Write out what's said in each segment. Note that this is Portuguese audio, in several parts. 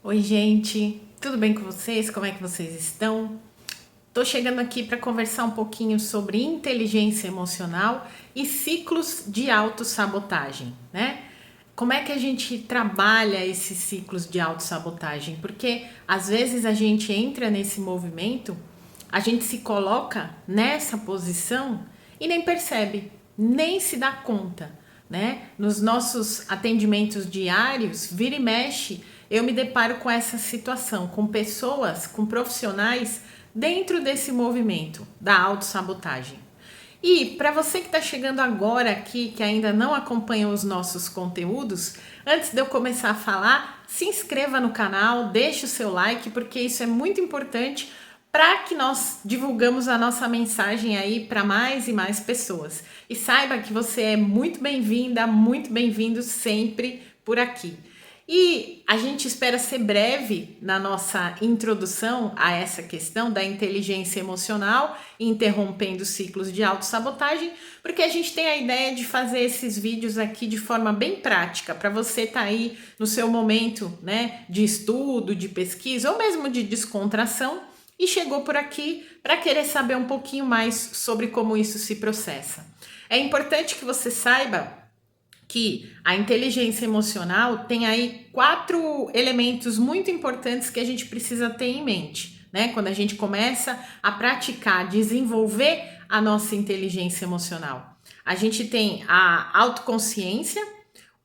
Oi, gente, tudo bem com vocês? Como é que vocês estão? Tô chegando aqui para conversar um pouquinho sobre inteligência emocional e ciclos de autossabotagem, né? Como é que a gente trabalha esses ciclos de autossabotagem? Porque às vezes a gente entra nesse movimento, a gente se coloca nessa posição e nem percebe, nem se dá conta, né? Nos nossos atendimentos diários, vira e mexe, eu me deparo com essa situação, com pessoas, com profissionais dentro desse movimento da autossabotagem. E para você que está chegando agora aqui, que ainda não acompanha os nossos conteúdos, antes de eu começar a falar, se inscreva no canal, deixe o seu like, porque isso é muito importante para que nós divulgamos a nossa mensagem aí para mais e mais pessoas. E saiba que você é muito bem-vinda, muito bem-vindo sempre por aqui. E a gente espera ser breve na nossa introdução a essa questão da inteligência emocional, interrompendo ciclos de autossabotagem, porque a gente tem a ideia de fazer esses vídeos aqui de forma bem prática, para você estar aí no seu momento, né, de estudo, de pesquisa ou mesmo de descontração e chegou por aqui para querer saber um pouquinho mais sobre como isso se processa. É importante que você saiba que a inteligência emocional tem aí 4 elementos muito importantes que a gente precisa ter em mente, né? Quando a gente começa a praticar, desenvolver a nossa inteligência emocional. A gente tem a autoconsciência,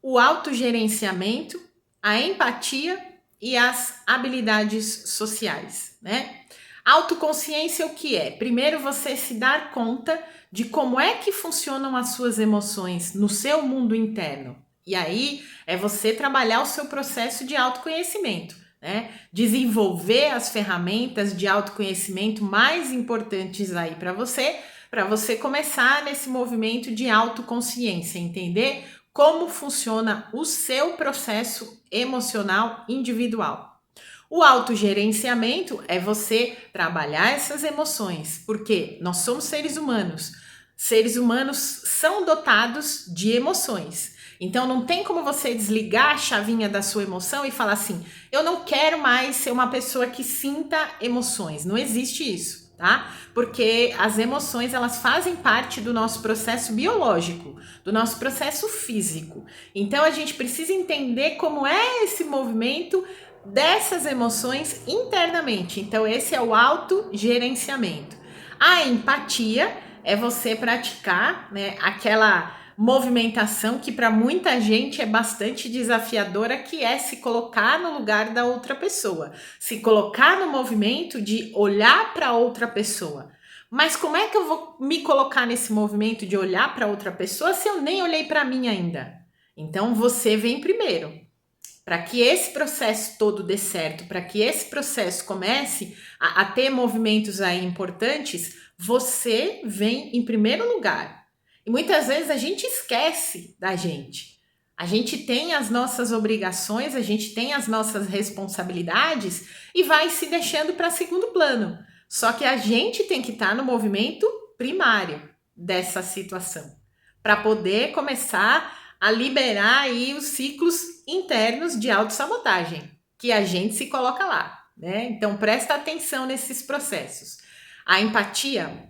o autogerenciamento, a empatia e as habilidades sociais, né? Autoconsciência, o que é? Primeiro você se dar conta de como é que funcionam as suas emoções no seu mundo interno. E aí é você trabalhar o seu processo de autoconhecimento, né? Desenvolver as ferramentas de autoconhecimento mais importantes aí para você começar nesse movimento de autoconsciência, entender como funciona o seu processo emocional individual. O autogerenciamento é você trabalhar essas emoções, porque nós somos seres humanos. Seres humanos são dotados de emoções. Então não tem como você desligar a chavinha da sua emoção e falar assim: eu não quero mais ser uma pessoa que sinta emoções. Não existe isso, tá? Porque as emoções, elas fazem parte do nosso processo biológico, do nosso processo físico. Então a gente precisa entender como é esse movimento dessas emoções internamente. Então, esse é o autogerenciamento. A empatia é você praticar, né, aquela movimentação que para muita gente é bastante desafiadora, que é se colocar no lugar da outra pessoa, se colocar no movimento de olhar para outra pessoa. Mas como é que eu vou me colocar nesse movimento de olhar para outra pessoa se eu nem olhei para mim ainda? Então você vem primeiro. Para que esse processo todo dê certo, para que esse processo comece a ter movimentos aí importantes, você vem em primeiro lugar. E muitas vezes a gente esquece da gente. A gente tem as nossas obrigações, a gente tem as nossas responsabilidades e vai se deixando para segundo plano. Só que a gente tem que estar no movimento primário dessa situação para poder começar a liberar aí os ciclos internos de autossabotagem, que a gente se coloca lá, né? Então presta atenção nesses processos. A empatia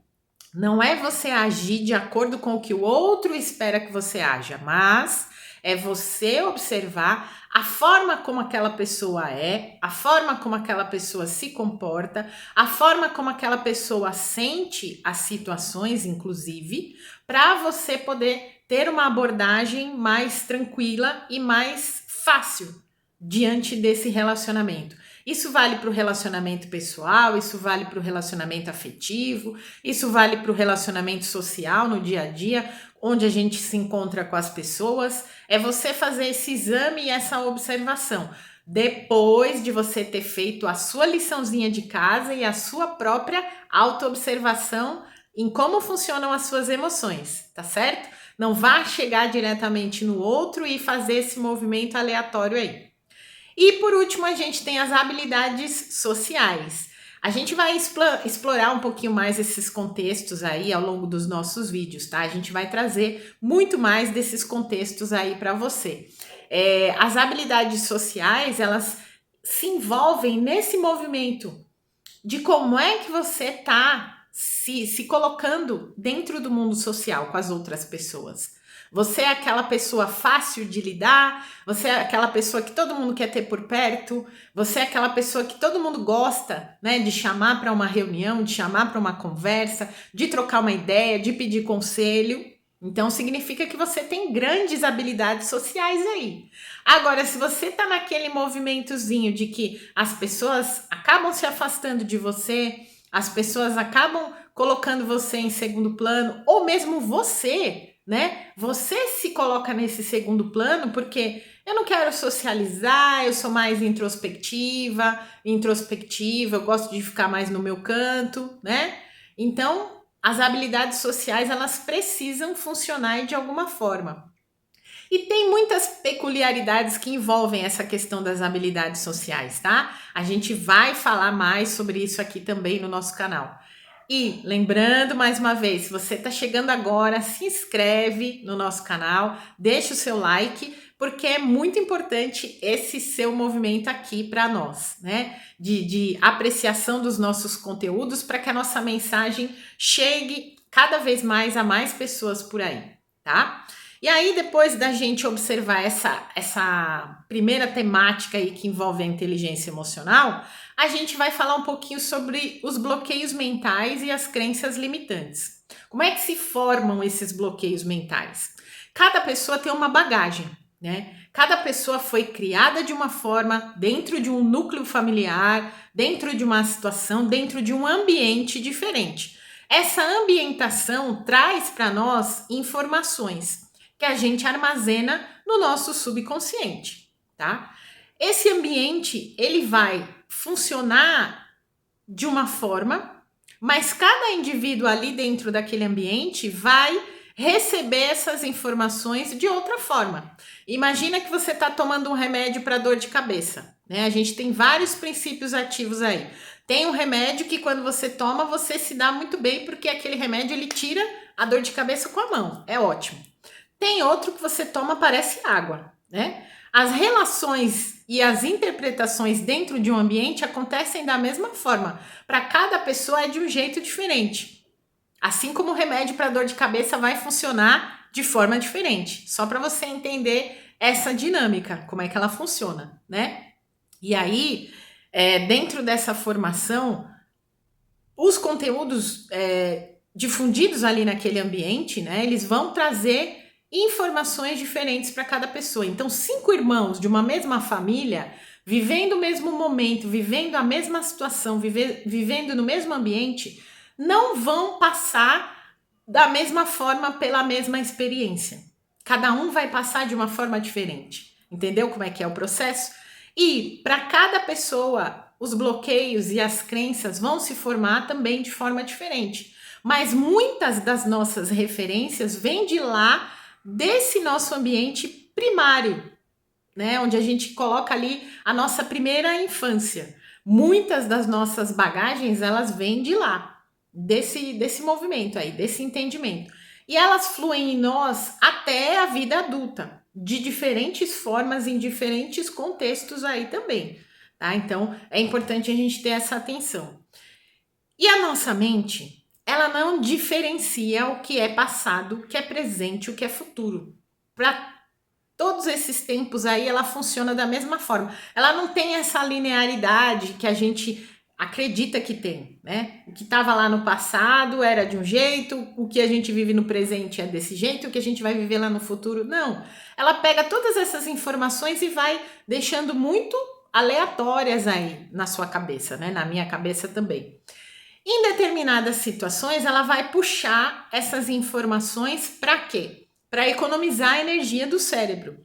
não é você agir de acordo com o que o outro espera que você haja, mas é você observar a forma como aquela pessoa é, a forma como aquela pessoa se comporta, a forma como aquela pessoa sente as situações, inclusive, para você poder ter uma abordagem mais tranquila e mais fácil diante desse relacionamento. Isso vale para o relacionamento pessoal, isso vale para o relacionamento afetivo, isso vale para o relacionamento social no dia a dia, onde a gente se encontra com as pessoas. É você fazer esse exame e essa observação, depois de você ter feito a sua liçãozinha de casa e a sua própria autoobservação em como funcionam as suas emoções, tá certo? Não vá chegar diretamente no outro e fazer esse movimento aleatório aí. E por último, a gente tem as habilidades sociais. A gente vai explorar um pouquinho mais esses contextos aí ao longo dos nossos vídeos, tá? A gente vai trazer muito mais desses contextos aí para você. As habilidades sociais, elas se envolvem nesse movimento de como é que você está se colocando dentro do mundo social com as outras pessoas. Você é aquela pessoa fácil de lidar, você é aquela pessoa que todo mundo quer ter por perto, você é aquela pessoa que todo mundo gosta, né, de chamar para uma reunião, de chamar para uma conversa, de trocar uma ideia, de pedir conselho. Então significa que você tem grandes habilidades sociais aí. Agora, se você tá naquele movimentozinho de que as pessoas acabam se afastando de você, as pessoas acabam colocando você em segundo plano, ou mesmo você, né? Você se coloca nesse segundo plano porque eu não quero socializar, eu sou mais introspectiva, eu gosto de ficar mais no meu canto, né? Então, as habilidades sociais, elas precisam funcionar de alguma forma. E tem muitas peculiaridades que envolvem essa questão das habilidades sociais, tá? A gente vai falar mais sobre isso aqui também no nosso canal. E lembrando mais uma vez, se você está chegando agora, se inscreve no nosso canal, deixa o seu like, porque é muito importante esse seu movimento aqui para nós, né? De apreciação dos nossos conteúdos para que a nossa mensagem chegue cada vez mais a mais pessoas por aí, tá? E aí, depois da gente observar essa primeira temática aí que envolve a inteligência emocional, a gente vai falar um pouquinho sobre os bloqueios mentais e as crenças limitantes. Como é que se formam esses bloqueios mentais? Cada pessoa tem uma bagagem, né? Cada pessoa foi criada de uma forma, dentro de um núcleo familiar, dentro de uma situação, dentro de um ambiente diferente. Essa ambientação traz para nós informações que a gente armazena no nosso subconsciente, tá? Esse ambiente, ele vai funcionar de uma forma, mas cada indivíduo ali dentro daquele ambiente vai receber essas informações de outra forma. Imagina que você está tomando um remédio para dor de cabeça, né? A gente tem vários princípios ativos aí. Tem um remédio que quando você toma, você se dá muito bem, porque aquele remédio ele tira a dor de cabeça com a mão. É ótimo. Tem outro que você toma, parece água, né? As relações e as interpretações dentro de um ambiente acontecem da mesma forma. Para cada pessoa é de um jeito diferente. Assim como o remédio para dor de cabeça vai funcionar de forma diferente. Só para você entender essa dinâmica, como é que ela funciona, né? E aí, dentro dessa formação, os conteúdos difundidos ali naquele ambiente, né? Eles vão trazer informações diferentes para cada pessoa. Então, 5 irmãos de uma mesma família, vivendo o mesmo momento, vivendo a mesma situação, vivendo no mesmo ambiente, não vão passar da mesma forma pela mesma experiência. Cada um vai passar de uma forma diferente. Entendeu como é que é o processo? E para cada pessoa, os bloqueios e as crenças vão se formar também de forma diferente. Mas muitas das nossas referências vêm de lá, desse nosso ambiente primário, né? Onde a gente coloca ali a nossa primeira infância. Muitas das nossas bagagens, elas vêm de lá, desse movimento aí, desse entendimento. E elas fluem em nós até a vida adulta, de diferentes formas, em diferentes contextos aí também, tá? Então, é importante a gente ter essa atenção. E a nossa mente, ela não diferencia o que é passado, o que é presente, o que é futuro. Para todos esses tempos aí, ela funciona da mesma forma. Ela não tem essa linearidade que a gente acredita que tem, né? O que estava lá no passado era de um jeito, o que a gente vive no presente é desse jeito, o que a gente vai viver lá no futuro, não. Ela pega todas essas informações e vai deixando muito aleatórias aí na sua cabeça, né? Na minha cabeça também. Em determinadas situações, ela vai puxar essas informações para quê? Para economizar a energia do cérebro.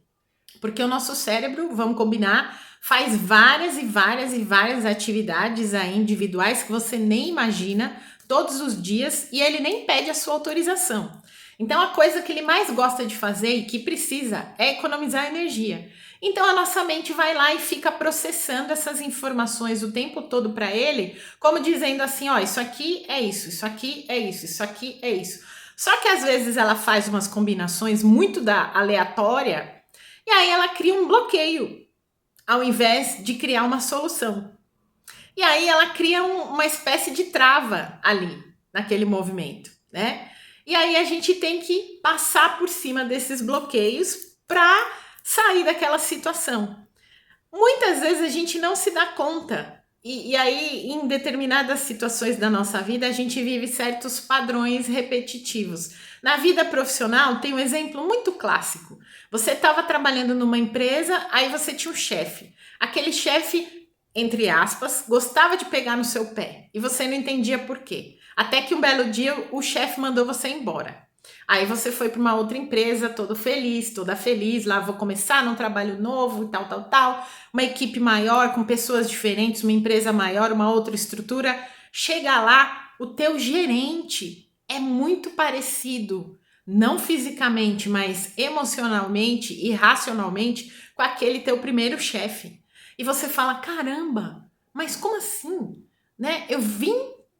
Porque o nosso cérebro, vamos combinar, faz várias e várias e várias atividades aí individuais que você nem imagina todos os dias e ele nem pede a sua autorização. Então, a coisa que ele mais gosta de fazer e que precisa é economizar energia. Então, a nossa mente vai lá e fica processando essas informações o tempo todo para ele, como dizendo assim, ó, isso aqui é isso, isso aqui é isso, isso aqui é isso. Só que às vezes ela faz umas combinações muito aleatória e aí ela cria um bloqueio ao invés de criar uma solução. E aí ela cria uma espécie de trava ali, naquele movimento, né? E aí a gente tem que passar por cima desses bloqueios para sair daquela situação. Muitas vezes a gente não se dá conta. E aí, em determinadas situações da nossa vida, a gente vive certos padrões repetitivos. Na vida profissional, tem um exemplo muito clássico. Você estava trabalhando numa empresa, aí você tinha um chefe. Aquele chefe, entre aspas, gostava de pegar no seu pé. E você não entendia por quê. Até que um belo dia, o chefe mandou você embora. Aí você foi para uma outra empresa, todo feliz, toda feliz, lá vou começar num trabalho novo e tal, uma equipe maior, com pessoas diferentes, uma empresa maior, uma outra estrutura. Chega lá, o teu gerente é muito parecido, não fisicamente, mas emocionalmente e racionalmente, com aquele teu primeiro chefe. E você fala, caramba, mas como assim? Né? Eu vim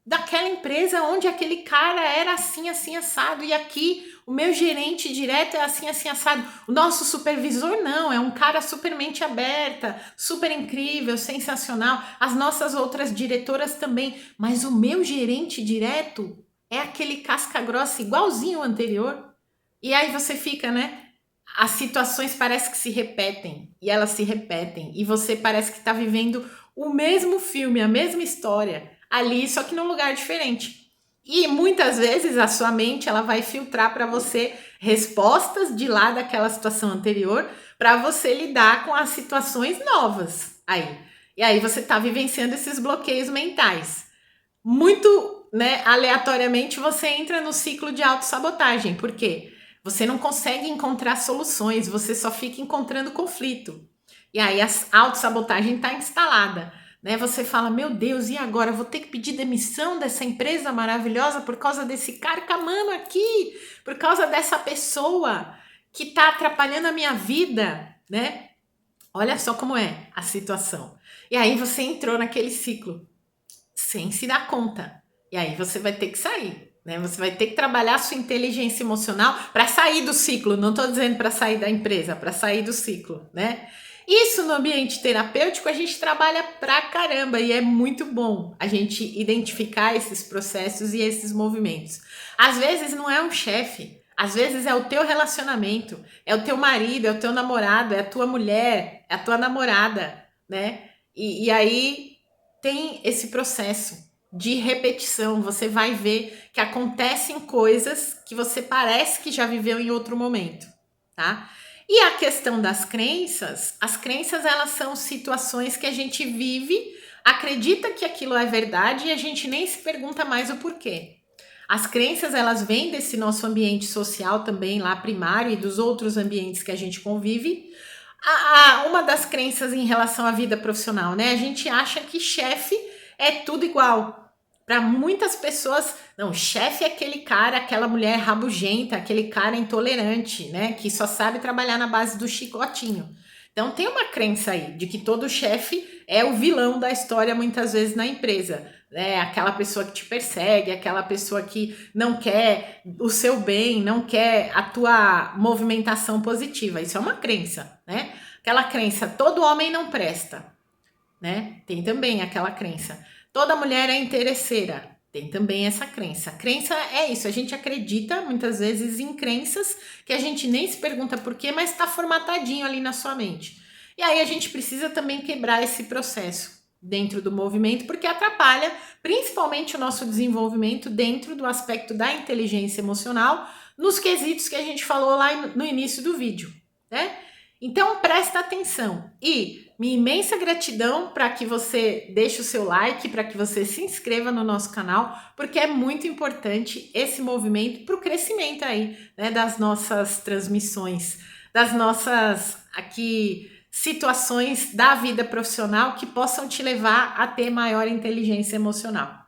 daquela empresa onde aquele cara era assim, assim, assado, e aqui o meu gerente direto é assim, assim, assado. O nosso supervisor não, é um cara super mente aberta, super incrível, sensacional. As nossas outras diretoras também, mas o meu gerente direto é aquele casca grossa igualzinho ao anterior. E aí você fica, né? As situações parece que se repetem, e elas se repetem, e você parece que está vivendo o mesmo filme, a mesma história ali, só que num lugar diferente. E muitas vezes a sua mente ela vai filtrar para você respostas de lá daquela situação anterior para você lidar com as situações novas aí. E aí você está vivenciando esses bloqueios mentais. Muito, né, aleatoriamente você entra no ciclo de autossabotagem. Por quê? Você não consegue encontrar soluções, você só fica encontrando conflito. E aí a autossabotagem está instalada. Né? Você fala, meu Deus, e agora? Vou ter que pedir demissão dessa empresa maravilhosa por causa desse carcamano aqui, por causa dessa pessoa que está atrapalhando a minha vida, né? Olha só como é a situação. E aí você entrou naquele ciclo sem se dar conta. E aí você vai ter que sair, né? Você vai ter que trabalhar a sua inteligência emocional para sair do ciclo. Não estou dizendo para sair da empresa, para sair do ciclo, né? Isso no ambiente terapêutico a gente trabalha pra caramba e é muito bom a gente identificar esses processos e esses movimentos. Às vezes não é um chefe, às vezes é o teu relacionamento, é o teu marido, é o teu namorado, é a tua mulher, é a tua namorada, né? E aí tem esse processo de repetição, você vai ver que acontecem coisas que você parece que já viveu em outro momento, tá? E a questão das crenças, as crenças elas são situações que a gente vive, acredita que aquilo é verdade e a gente nem se pergunta mais o porquê. As crenças elas vêm desse nosso ambiente social também lá primário e dos outros ambientes que a gente convive. Uma das crenças em relação à vida profissional, né? A gente acha que chefe é tudo igual. Para muitas pessoas, não, chefe é aquele cara, aquela mulher rabugenta, aquele cara intolerante, né? Que só sabe trabalhar na base do chicotinho. Então tem uma crença aí de que todo chefe é o vilão da história muitas vezes na empresa, né? Aquela pessoa que te persegue, aquela pessoa que não quer o seu bem, não quer a tua movimentação positiva. Isso é uma crença, né? Aquela crença, todo homem não presta, né? Tem também aquela crença. Toda mulher é interesseira. Tem também essa crença. Crença é isso, a gente acredita muitas vezes em crenças que a gente nem se pergunta por quê, mas está formatadinho ali na sua mente. E aí a gente precisa também quebrar esse processo dentro do movimento, porque atrapalha principalmente o nosso desenvolvimento dentro do aspecto da inteligência emocional, nos quesitos que a gente falou lá no início do vídeo, né? Então presta atenção e minha imensa gratidão para que você deixe o seu like, para que você se inscreva no nosso canal, porque é muito importante esse movimento para o crescimento aí, né, das nossas transmissões, das nossas aqui situações da vida profissional que possam te levar a ter maior inteligência emocional.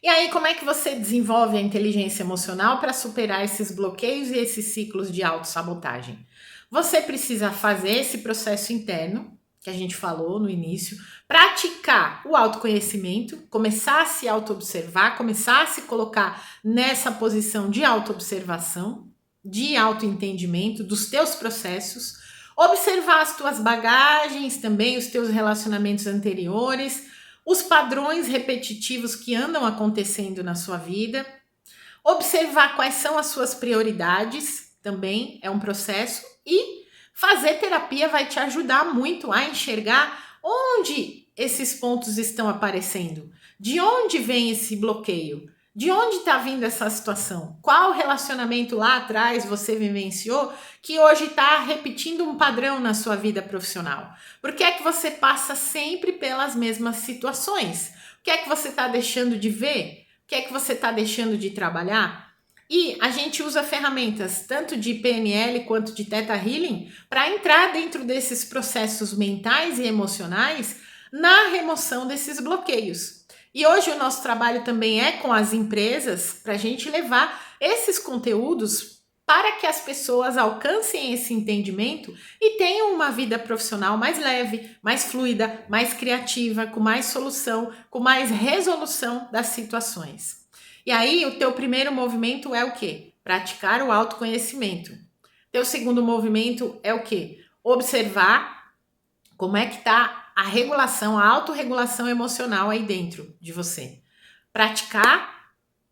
E aí, como é que você desenvolve a inteligência emocional para superar esses bloqueios e esses ciclos de autossabotagem? Você precisa fazer esse processo interno, que a gente falou no início, praticar o autoconhecimento, começar a se auto-observar, começar a se colocar nessa posição de auto-observação, de autoentendimento dos teus processos. Observar as tuas bagagens também, os teus relacionamentos anteriores, os padrões repetitivos que andam acontecendo na sua vida. Observar quais são as suas prioridades, também é um processo. E fazer terapia vai te ajudar muito a enxergar onde esses pontos estão aparecendo. De onde vem esse bloqueio? De onde está vindo essa situação? Qual relacionamento lá atrás você vivenciou que hoje está repetindo um padrão na sua vida profissional? Por que é que você passa sempre pelas mesmas situações? O que é que você está deixando de ver? O que é que você está deixando de trabalhar? E a gente usa ferramentas tanto de PNL quanto de Theta Healing para entrar dentro desses processos mentais e emocionais na remoção desses bloqueios. E hoje o nosso trabalho também é com as empresas para a gente levar esses conteúdos para que as pessoas alcancem esse entendimento e tenham uma vida profissional mais leve, mais fluida, mais criativa, com mais solução, com mais resolução das situações. E aí, o teu primeiro movimento é o quê? Praticar o autoconhecimento. Teu segundo movimento é o quê? Observar como é que está a regulação, a autorregulação emocional aí dentro de você. Praticar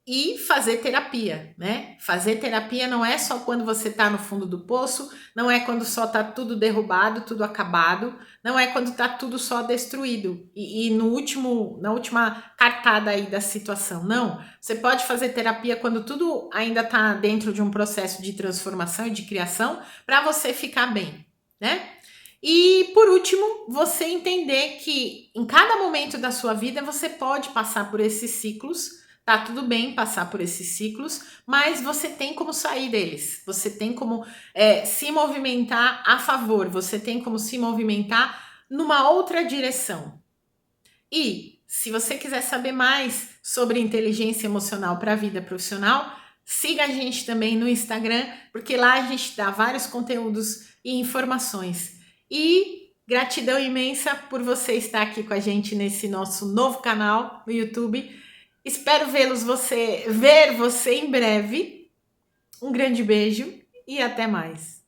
e fazer terapia, né? Fazer terapia não é só quando você está no fundo do poço, não é quando só está tudo derrubado, tudo acabado, não é quando está tudo só destruído e na última cartada aí da situação. Não, você pode fazer terapia quando tudo ainda está dentro de um processo de transformação e de criação para você ficar bem, né? E por último, você entender que em cada momento da sua vida você pode passar por esses ciclos. Tá tudo bem passar por esses ciclos, mas você tem como sair deles. Você tem como se movimentar a favor. Você tem como se movimentar numa outra direção. E se você quiser saber mais sobre inteligência emocional para a vida profissional, siga a gente também no Instagram, porque lá a gente dá vários conteúdos e informações. E gratidão imensa por você estar aqui com a gente nesse nosso novo canal no YouTube. Espero ver você em breve. Um grande beijo e até mais.